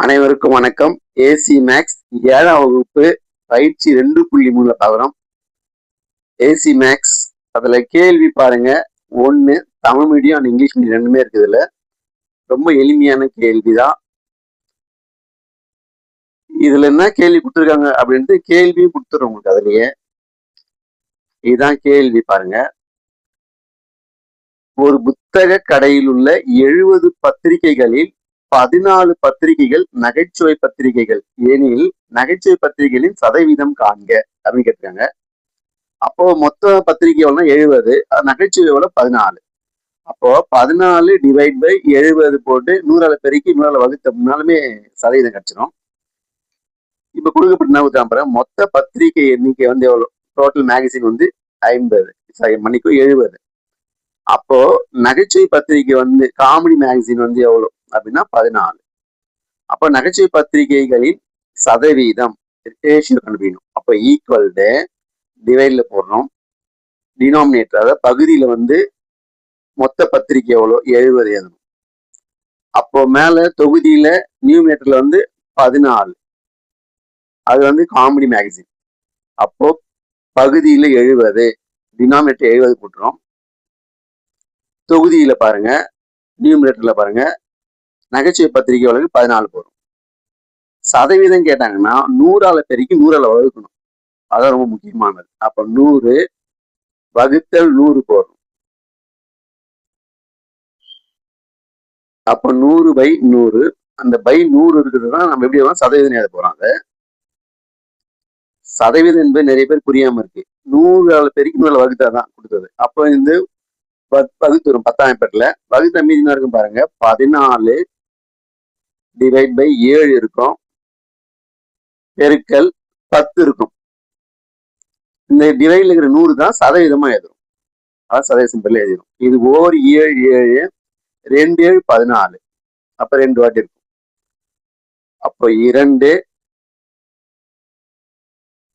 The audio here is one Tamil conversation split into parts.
அனைவருக்கும் வணக்கம். ஏசி மேக்ஸ் 7ஆம் வகுப்பு பயிற்சி 2.3 பார்க்குறோம். ஏசி மேக்ஸ் அதில் கேள்வி பாருங்க. 1 Tamil medium and English medium ரெண்டுமே இருக்குதுல. ரொம்ப எளிமையான கேள்வி தான். இதுல என்ன கேள்வி கொடுத்துருக்காங்க அப்படின்ட்டு கேள்வியும் கொடுத்துருவோம் உங்களுக்கு. அதுலயே இதுதான் கேள்வி பாருங்க. ஒரு புத்தக கடையில் உள்ள 70 பத்திரிகைகளில் 14 பத்திரிகைகள் நகைச்சுவை பத்திரிகைகள் எனில் நகைச்சுவை பத்திரிகைகளின் சதவீதம் காண்க அப்படின்னு கேட்டிருக்காங்க. அப்போ மொத்த பத்திரிகை எவ்வளோ 70, நகைச்சுவை எவ்வளோ 14. அப்போ 14 டிவைட் பை 70 போட்டு 100 பெருக்கி 100 வகுத்தோம்னாலுமே சதவீதம் கிடைச்சிடும். இப்ப கொடுக்கப்பட்ட மொத்த பத்திரிகை எண்ணிக்கை வந்து எவ்வளோ? டோட்டல் மேகசின் வந்து 50 மணிக்கு 70. அப்போ நகைச்சுவை பத்திரிகை வந்து காமெடி மேகசின் வந்து எவ்வளோ அப்படின்னா 14. அப்போ நகைச்சுவை பத்திரிகைகளின் சதவீதம் ரேஷியோ கண்டுபிடிக்கணும். அப்போ ஈக்குவல் டு டிவைட்ல போடுறோம். டினாமினேட்டர் அதாவது பகுதியில வந்து மொத்த பத்திரிகை எவ்வளோ 70 எழுதணும். அப்போ மேல தொகுதியில நியூமினேட்டர்ல வந்து 14, அது வந்து காமெடி மேகசின். அப்போ பகுதியில 70, டினாமினேட்டர் 70 போட்டுரும். தொகுதியில பாருங்க, நியூமினேட்டர்ல பாருங்க, நகைச்சுவை பத்திரிகை வழக்கு 14 போடும். சதவீதம் கேட்டாங்கன்னா 100 பெருக்கி 100 வகுக்கணும். அதான் ரொம்ப முக்கியமானது. அப்ப 100 வகுத்தல் 100 போடும். அப்ப 100 பை 100, அந்த பை 100 இருக்கிறது தான் நம்ம எப்படி சதவீதம் எழுத போறோம். அதை சதவீதம் என்பது நிறைய பேர் புரியாம இருக்கு. 100 பெருக்கி 100 வகுத்தாதான் கொடுத்தது. அப்போ இந்த வகுத்து வரும் 10ஆம் பெட்டில் வகுத்த மீதி என்ன இருக்கும் பாருங்க. 14 டிவைட் பை 7 இருக்கும், பெருக்கல் 10 இருக்கும். இந்த டிவைட்ல இருக்கிற 100 தான் சதவீதமா எழுதும். அதான் சதவீத சிம்பிள் எழுதிடும். இது ஓர் 7 7, 2 7 14. அப்ப 2 வாட்டி இருக்கும். அப்போ 2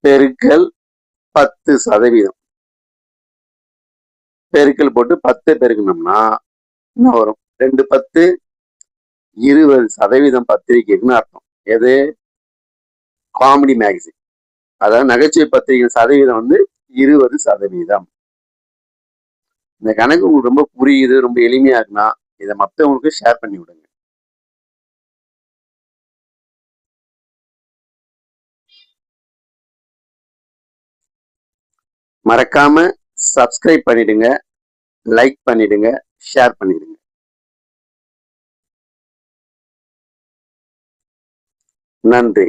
பெருக்கல் 10% பெருக்கல் போட்டு 10 பெருக்கணும்னா என்ன வரும்? 2 10 20% பத்திரிகைக்குன்னு அர்த்தம். எது? Comedy magazine. அதாவது நகைச்சுவை பத்திரிகை சதவீதம் வந்து 20%. இந்த கணக்கு உங்களுக்கு ரொம்ப புரியுது, ரொம்ப எளிமையா இருக்குன்னா இதை மற்றவங்களுக்கு ஷேர் பண்ணி விடுங்க. மறக்காம சப்ஸ்கிரைப் பண்ணிடுங்க, லைக் பண்ணிடுங்க, ஷேர் பண்ணிடுங்க. நன்றி.